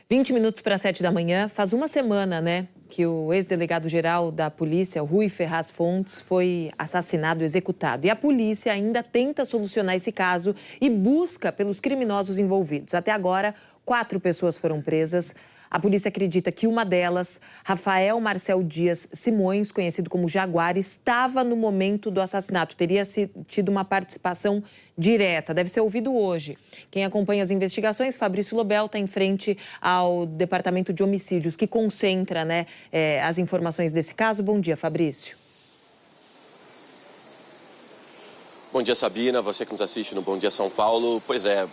20 minutos para 7 da manhã, faz uma semana, né, que o ex-delegado-geral da polícia, Rui Ferraz Fontes, foi assassinado, executado. E a polícia ainda tenta solucionar esse caso e busca pelos criminosos envolvidos. Até agora, 4 pessoas foram presas. A polícia acredita que uma delas, Rafael Marcel Dias Simões, conhecido como Jaguar, estava no momento do assassinato. Teria tido uma participação direta. Deve ser ouvido hoje. Quem acompanha as investigações, Fabrício Lobel, está em frente ao Departamento de Homicídios, que concentra, né, as informações desse caso. Bom dia, Fabrício. Bom dia, Sabina. Você que nos assiste no Bom Dia São Paulo. Pois é,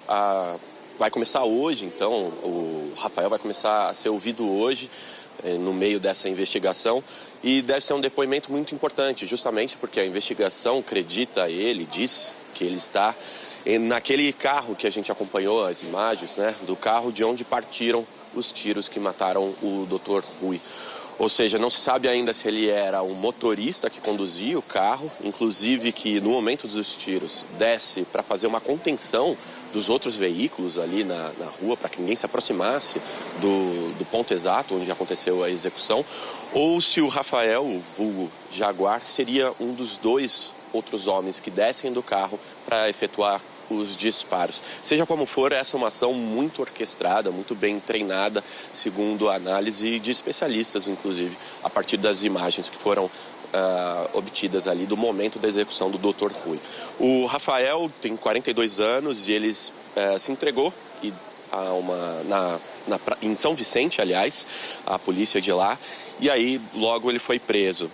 vai começar hoje, então, o Rafael vai começar a ser ouvido hoje, no meio dessa investigação, e deve ser um depoimento muito importante, justamente porque a investigação acredita diz que ele está naquele carro que a gente acompanhou as imagens, né, do carro de onde partiram os tiros que mataram o Dr. Rui. Ou seja, não se sabe ainda se ele era um motorista que conduzia o carro, inclusive que no momento dos tiros desce para fazer uma contenção dos outros veículos ali na rua, para que ninguém se aproximasse do ponto exato onde aconteceu a execução, ou se o Rafael, o vulgo Jaguar, seria um dos 2 outros homens que descem do carro para efetuar os disparos. Seja como for, essa é uma ação muito orquestrada, muito bem treinada, segundo a análise de especialistas, inclusive, a partir das imagens que foram obtidas ali do momento da execução do Dr. Rui. O Rafael tem 42 anos e ele se entregou em São Vicente, aliás, a polícia de lá, e aí logo ele foi preso.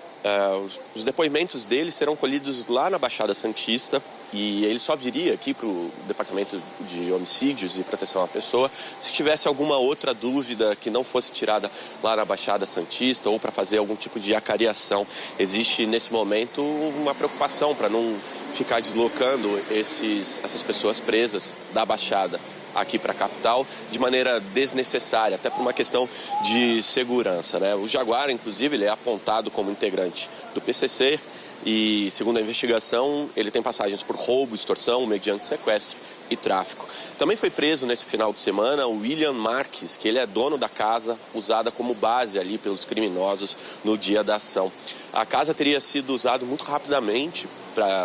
Os depoimentos dele serão colhidos lá na Baixada Santista e ele só viria aqui para o Departamento de Homicídios e Proteção à Pessoa se tivesse alguma outra dúvida que não fosse tirada lá na Baixada Santista ou para fazer algum tipo de acariação. Existe nesse momento uma preocupação para não ficar deslocando essas pessoas presas da Baixada aqui para a capital de maneira desnecessária, até por uma questão de segurança, né? O Jaguar, inclusive, ele é apontado como integrante do PCC e, segundo a investigação, ele tem passagens por roubo, extorsão, mediante sequestro e tráfico. Também foi preso nesse final de semana o William Marques, que ele é dono da casa usada como base ali pelos criminosos no dia da ação. A casa teria sido usada muito rapidamente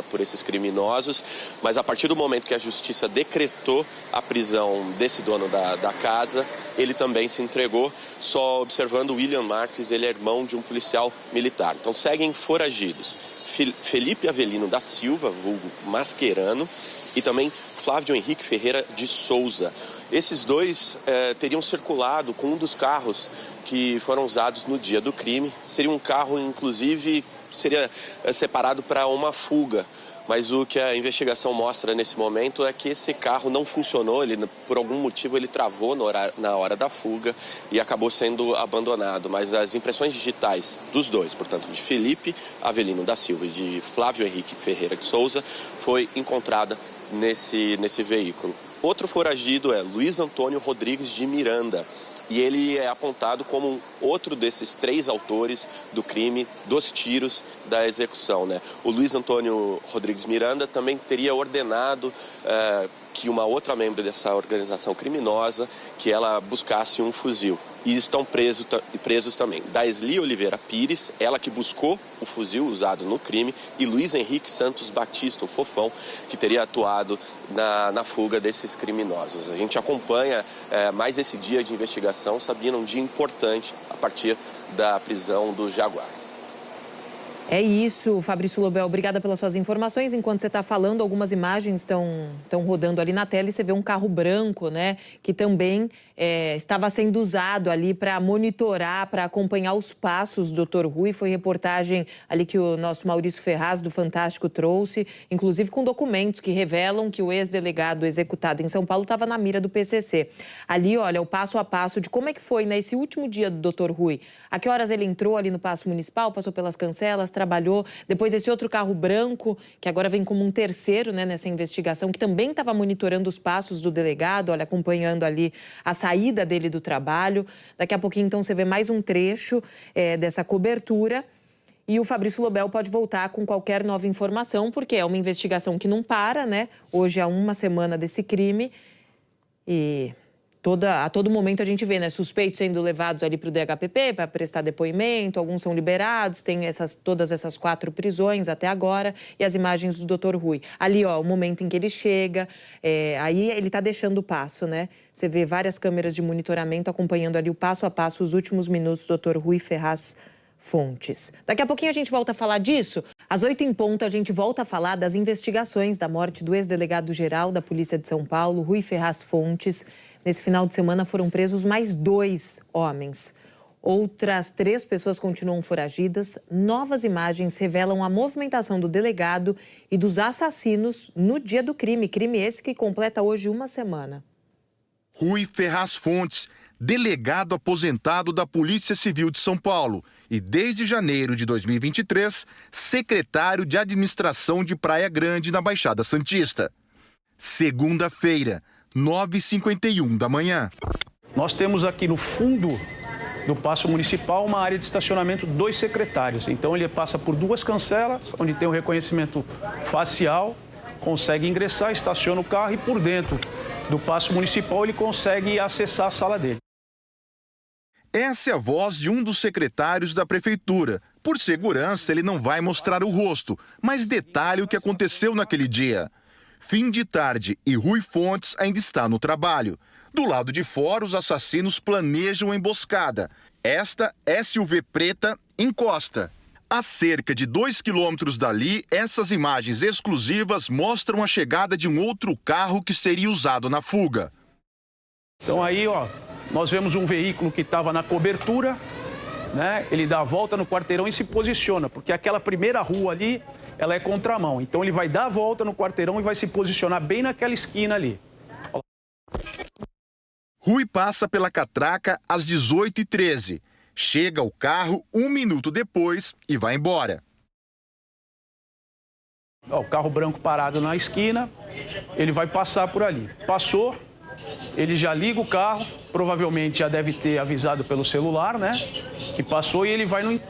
por esses criminosos, mas a partir do momento que a justiça decretou a prisão desse dono da casa, ele também se entregou. Só observando, o William Marques, ele é irmão de um policial militar. Então seguem foragidos Felipe Avelino da Silva, vulgo Mascherano, e também Flávio Henrique Ferreira de Souza. Esses 2 teriam circulado com um dos carros que foram usados no dia do crime. Seria um carro, inclusive, seria separado para uma fuga. Mas o que a investigação mostra nesse momento é que esse carro não funcionou, por algum motivo ele travou na hora da fuga e acabou sendo abandonado. Mas as impressões digitais dos 2, portanto, de Felipe Avelino da Silva e de Flávio Henrique Ferreira de Souza, foi encontrada nesse veículo. Outro foragido é Luiz Antônio Rodrigues de Miranda. E ele é apontado como outro desses 3 autores do crime dos tiros da execução, né? O Luiz Antônio Rodrigues Miranda também teria ordenado que uma outra membro dessa organização criminosa, que ela buscasse um fuzil. E estão presos também Daisli Oliveira Pires, ela que buscou o fuzil usado no crime, e Luiz Henrique Santos Batista, o Fofão, que teria atuado na fuga desses criminosos. A gente acompanha mais esse dia de investigação, Sabina, um dia importante a partir da prisão do Jaguar. É isso, Fabrício Lobel, obrigada pelas suas informações. Enquanto você está falando, algumas imagens estão rodando ali na tela e você vê um carro branco, né, que também estava sendo usado ali para monitorar, para acompanhar os passos do Dr. Rui. Foi reportagem ali que o nosso Maurício Ferraz, do Fantástico, trouxe, inclusive com documentos que revelam que o ex-delegado executado em São Paulo estava na mira do PCC. Ali, olha, o passo a passo de como é que foi nesse último dia do Dr. Rui. A que horas ele entrou ali no Paço Municipal, passou pelas cancelas, trabalhou. Depois esse outro carro branco, que agora vem como um terceiro, né, nessa investigação, que também estava monitorando os passos do delegado, olha, acompanhando ali a saída dele do trabalho. Daqui a pouquinho, então, você vê mais um trecho dessa cobertura. E o Fabrício Lobel pode voltar com qualquer nova informação, porque é uma investigação que não para, né? Hoje há uma semana desse crime e A todo momento a gente vê, né, suspeitos sendo levados ali para o DHPP para prestar depoimento, alguns são liberados, tem todas essas 4 prisões até agora e as imagens do Dr. Rui. Ali, ó, o momento em que ele chega, aí ele está deixando o passo, né? Você vê várias câmeras de monitoramento acompanhando ali o passo a passo, os últimos minutos do Dr. Rui Ferraz Fontes. Daqui a pouquinho a gente volta a falar disso. Às 8 em ponto, a gente volta a falar das investigações da morte do ex-delegado-geral da Polícia de São Paulo, Rui Ferraz Fontes. Nesse final de semana foram presos mais 2 homens. Outras 3 pessoas continuam foragidas. Novas imagens revelam a movimentação do delegado e dos assassinos no dia do crime. Crime esse que completa hoje 1 semana. Rui Ferraz Fontes, delegado aposentado da Polícia Civil de São Paulo e, desde janeiro de 2023, secretário de Administração de Praia Grande, na Baixada Santista. Segunda-feira, 9h51 da manhã. Nós temos aqui no fundo do Paço Municipal uma área de estacionamento 2 secretários. Então ele passa por 2 cancelas, onde tem o reconhecimento facial, consegue ingressar, estaciona o carro e por dentro do Paço Municipal ele consegue acessar a sala dele. Essa é a voz de um dos secretários da Prefeitura. Por segurança, ele não vai mostrar o rosto, mas detalhe o que aconteceu naquele dia. Fim de tarde e Rui Fontes ainda está no trabalho. Do lado de fora, os assassinos planejam a emboscada. Esta SUV preta encosta. A cerca de 2 quilômetros dali, essas imagens exclusivas mostram a chegada de um outro carro que seria usado na fuga. Então aí, ó, nós vemos um veículo que estava na cobertura, né? Ele dá a volta no quarteirão e se posiciona, porque aquela primeira rua ali, ela é contramão. Então ele vai dar a volta no quarteirão e vai se posicionar bem naquela esquina ali. Rui passa pela catraca às 18h13. Chega ao carro 1 minuto depois e vai embora. Ó, o carro branco parado na esquina, ele vai passar por ali. Passou, ele já liga o carro, provavelmente já deve ter avisado pelo celular, né? Que passou e ele vai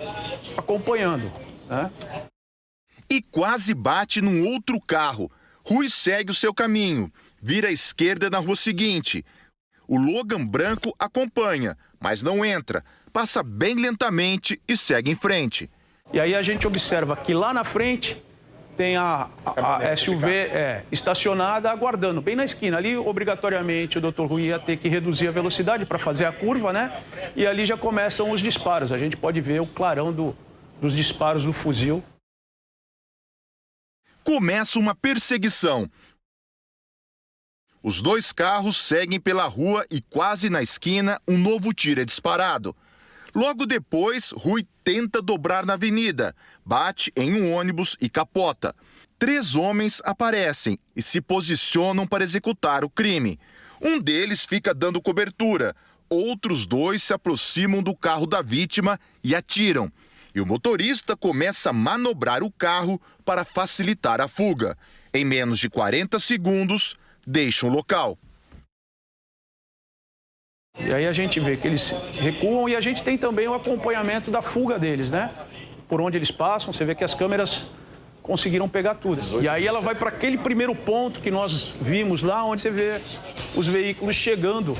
acompanhando, né? E quase bate num outro carro. Rui segue o seu caminho, vira à esquerda na rua seguinte. O Logan branco acompanha, mas não entra. Passa bem lentamente e segue em frente. E aí a gente observa que lá na frente tem a SUV estacionada aguardando, bem na esquina. Ali, obrigatoriamente, o Dr. Rui ia ter que reduzir a velocidade para fazer a curva, né? E ali já começam os disparos. A gente pode ver o clarão dos disparos do fuzil. Começa uma perseguição. Os 2 carros seguem pela rua e quase na esquina um novo tiro é disparado. Logo depois, Rui tenta dobrar na avenida, bate em um ônibus e capota. 3 homens aparecem e se posicionam para executar o crime. Um deles fica dando cobertura. Outros 2 se aproximam do carro da vítima e atiram. E o motorista começa a manobrar o carro para facilitar a fuga. Em menos de 40 segundos, deixa o local. E aí a gente vê que eles recuam e a gente tem também o acompanhamento da fuga deles, né? Por onde eles passam, você vê que as câmeras conseguiram pegar tudo. E aí ela vai para aquele primeiro ponto que nós vimos lá, onde você vê os veículos chegando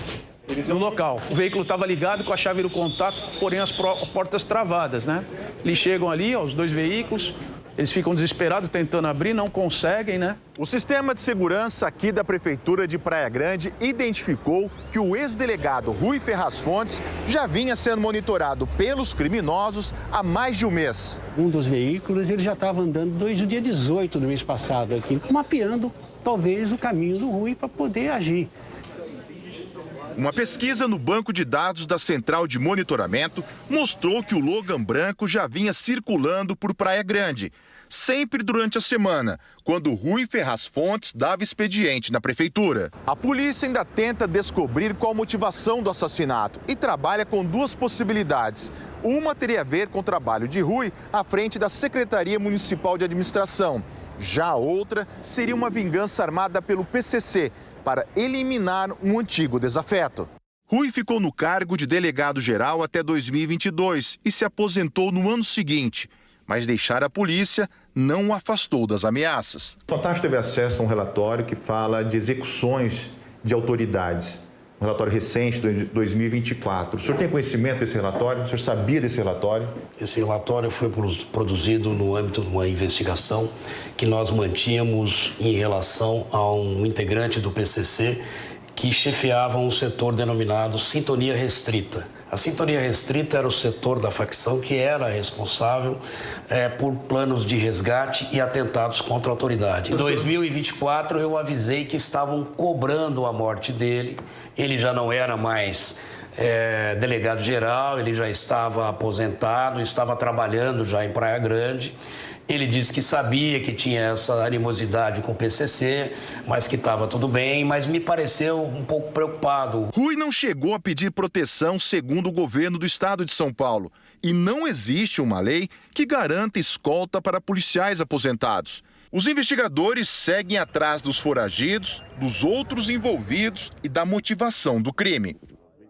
no local. O veículo estava ligado com a chave do contato, porém as portas travadas, né? Eles chegam ali, ó, os 2 veículos. Eles ficam desesperados tentando abrir, não conseguem, né? O sistema de segurança aqui da Prefeitura de Praia Grande identificou que o ex-delegado Rui Ferraz Fontes já vinha sendo monitorado pelos criminosos há mais de um mês. Um dos veículos ele já estava andando desde o dia 18 do mês passado aqui, mapeando talvez o caminho do Rui para poder agir. Uma pesquisa no banco de dados da Central de Monitoramento mostrou que o Logan branco já vinha circulando por Praia Grande, sempre durante a semana, quando Rui Ferraz Fontes dava expediente na Prefeitura. A polícia ainda tenta descobrir qual a motivação do assassinato e trabalha com 2 possibilidades. Uma teria a ver com o trabalho de Rui à frente da Secretaria Municipal de Administração. Já a outra seria uma vingança armada pelo PCC, para eliminar um antigo desafeto. Rui ficou no cargo de delegado-geral até 2022 e se aposentou no ano seguinte, mas deixar a polícia não o afastou das ameaças. O Fantástico teve acesso a um relatório que fala de execuções de autoridades. Um relatório recente de 2024. O senhor tem conhecimento desse relatório? O senhor sabia desse relatório? Esse relatório foi produzido no âmbito de uma investigação que nós mantínhamos em relação a um integrante do PCC que chefiava um setor denominado Sintonia Restrita. A Sintonia Restrita era o setor da facção que era responsável por planos de resgate e atentados contra a autoridade. Em 2024, eu avisei que estavam cobrando a morte dele. Ele já não era mais delegado-geral, ele já estava aposentado, estava trabalhando já em Praia Grande. Ele disse que sabia que tinha essa animosidade com o PCC, mas que estava tudo bem, mas me pareceu um pouco preocupado. Rui não chegou a pedir proteção, segundo o governo do estado de São Paulo. E não existe uma lei que garanta escolta para policiais aposentados. Os investigadores seguem atrás dos foragidos, dos outros envolvidos e da motivação do crime.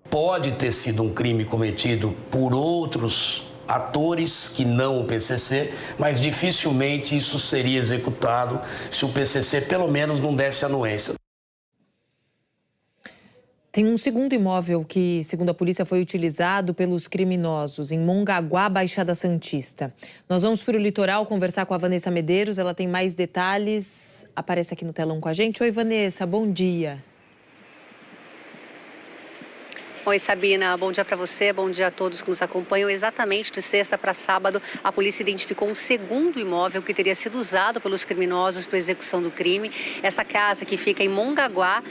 Pode ter sido um crime cometido por outros atores que não o PCC, mas dificilmente isso seria executado se o PCC pelo menos não desse anuência. Tem um segundo imóvel que, segundo a polícia, foi utilizado pelos criminosos em Mongaguá, Baixada Santista. Nós vamos para o litoral conversar com a Vanessa Medeiros, ela tem mais detalhes, aparece aqui no telão com a gente. Oi, Vanessa, bom dia. Oi, Sabina, bom dia para você, bom dia a todos que nos acompanham. Exatamente de sexta para sábado, a polícia identificou um segundo imóvel que teria sido usado pelos criminosos para a execução do crime. Essa casa que fica em Mongaguá,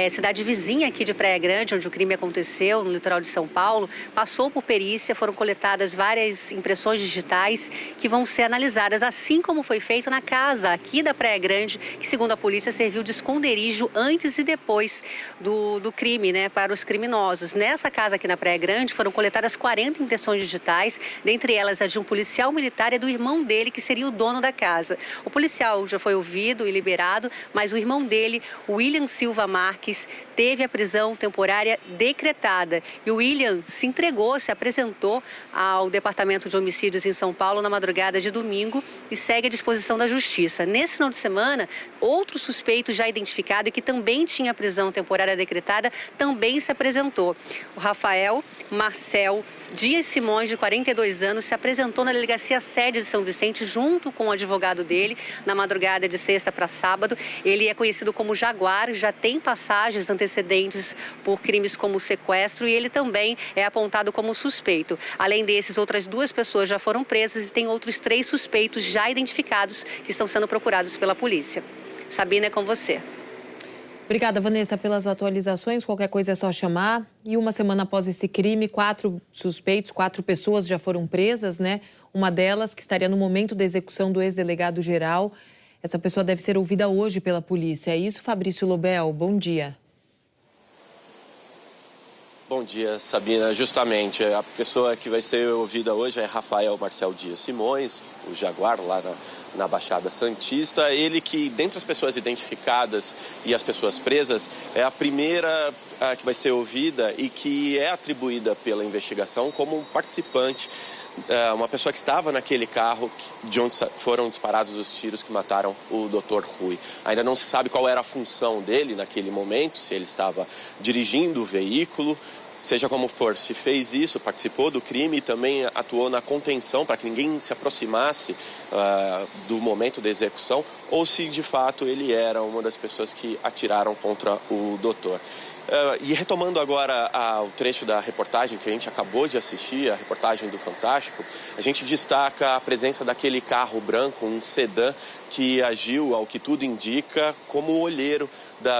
cidade vizinha aqui de Praia Grande, onde o crime aconteceu, no litoral de São Paulo, passou por perícia, foram coletadas várias impressões digitais que vão ser analisadas, assim como foi feito na casa aqui da Praia Grande, que segundo a polícia serviu de esconderijo antes e depois do crime, né, para os criminosos. Nessa casa aqui na Praia Grande foram coletadas 40 impressões digitais, dentre elas a de um policial militar e do irmão dele, que seria o dono da casa. O policial já foi ouvido e liberado, mas o irmão dele, William Silva Marques, teve a prisão temporária decretada. E o William se entregou, se apresentou ao Departamento de Homicídios em São Paulo na madrugada de domingo e segue à disposição da Justiça. Nesse final de semana, outro suspeito já identificado e que também tinha prisão temporária decretada também se apresentou. O Rafael Marcel Dias Simões, de 42 anos, se apresentou na delegacia sede de São Vicente junto com o advogado dele na madrugada de sexta para sábado. Ele é conhecido como Jaguar, já tem passagens antecedentes por crimes como sequestro e ele também é apontado como suspeito. Além desses, outras 2 pessoas já foram presas e tem outros 3 suspeitos já identificados que estão sendo procurados pela polícia. Sabina, é com você. Obrigada, Vanessa, pelas atualizações. Qualquer coisa é só chamar. E uma semana após esse crime, 4 suspeitos, 4 pessoas já foram presas, né? Uma delas que estaria no momento da execução do ex-delegado-geral. Essa pessoa deve ser ouvida hoje pela polícia. É isso, Fabrício Lobel? Bom dia. Bom dia, Sabina. Justamente, a pessoa que vai ser ouvida hoje é Rafael Marcel Dias Simões, o Jaguar, lá na Baixada Santista. Ele que, dentre as pessoas identificadas e as pessoas presas, é a primeira que vai ser ouvida e que é atribuída pela investigação como um participante, uma pessoa que estava naquele carro de onde foram disparados os tiros que mataram o Dr. Rui. Ainda não se sabe qual era a função dele naquele momento, se ele estava dirigindo o veículo. Seja como for, se fez isso, participou do crime e também atuou na contenção para que ninguém se aproximasse do momento da execução, ou se de fato ele era uma das pessoas que atiraram contra o doutor. E retomando agora o trecho da reportagem que a gente acabou de assistir, a reportagem do Fantástico, a gente destaca a presença daquele carro branco, um sedã, que agiu, ao que tudo indica, como olheiro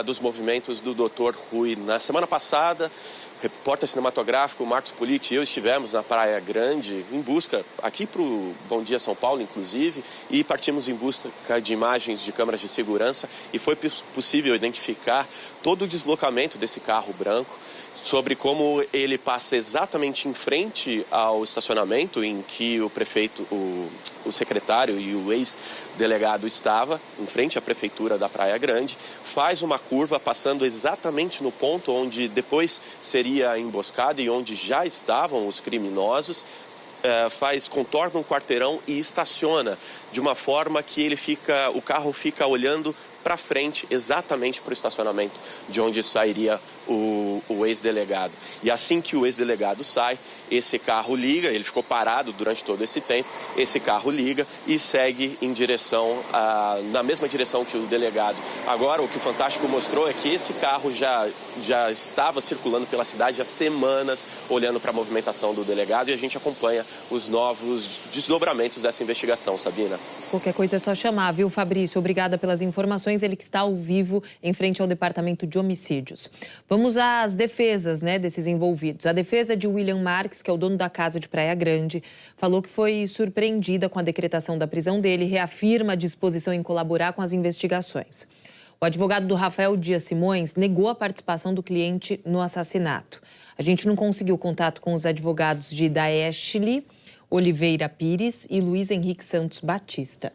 dos movimentos do Dr. Rui. Na semana passada, o repórter cinematográfico Marcos Politi e eu estivemos na Praia Grande em busca, aqui para o Bom Dia São Paulo, inclusive, e partimos em busca de imagens de câmeras de segurança e foi possível identificar todo o deslocamento desse carro branco, sobre como ele passa exatamente em frente ao estacionamento em que o prefeito, o secretário e o ex-delegado estava, em frente à prefeitura da Praia Grande, faz uma curva passando exatamente no ponto onde depois seria a emboscada e onde já estavam os criminosos, contorna um quarteirão e estaciona de uma forma que o carro fica olhando para frente, exatamente para o estacionamento de onde sairia o o ex-delegado. E assim que o ex-delegado sai, esse carro liga, ele ficou parado durante todo esse tempo, esse carro liga e segue em direção, na mesma direção que o delegado. Agora, o que o Fantástico mostrou é que esse carro já estava circulando pela cidade há semanas, olhando para a movimentação do delegado, e a gente acompanha os novos desdobramentos dessa investigação, Sabina. Qualquer coisa é só chamar, viu, Fabrício? Obrigada pelas informações. Ele que está ao vivo em frente ao Departamento de Homicídios. Vamos às defesas, desses envolvidos. A defesa de William Marques, que é o dono da casa de Praia Grande, falou que foi surpreendida com a decretação da prisão dele e reafirma a disposição em colaborar com as investigações. O advogado do Rafael Dias Simões negou a participação do cliente no assassinato. A gente não conseguiu contato com os advogados de Daeshley Oliveira Pires e Luiz Henrique Santos Batista.